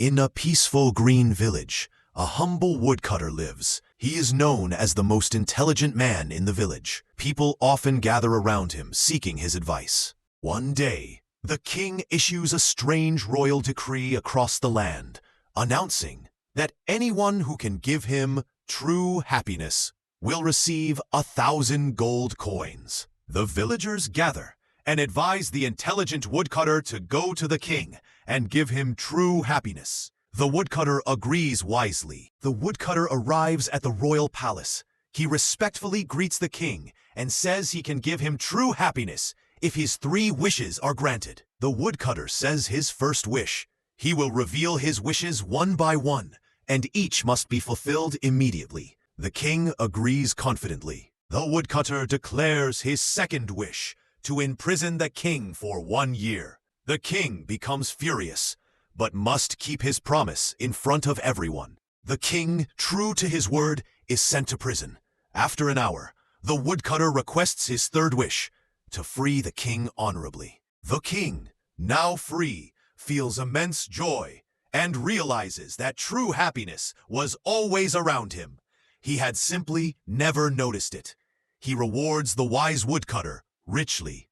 In a peaceful green village, a humble woodcutter lives. He is known as the most intelligent man in the village. People often gather around him, seeking his advice. One day, the king issues a strange royal decree across the land, announcing that anyone who can give him true happiness will receive 1,000 gold coins. The villagers gather and advise the intelligent woodcutter to go to the king and give him true happiness. The woodcutter agrees wisely. The woodcutter arrives at the royal palace. He respectfully greets the king and says he can give him true happiness if his 3 wishes are granted. The woodcutter says his first wish. He will reveal his wishes one by one, and each must be fulfilled immediately. The king agrees confidently. The woodcutter declares his second wish, to imprison the king for 1 year. The king becomes furious, but must keep his promise in front of everyone. The king, true to his word, is sent to prison. After an hour, the woodcutter requests his third wish, to free the king honorably. The king, now free, feels immense joy and realizes that true happiness was always around him. He had simply never noticed it. He rewards the wise woodcutter richly.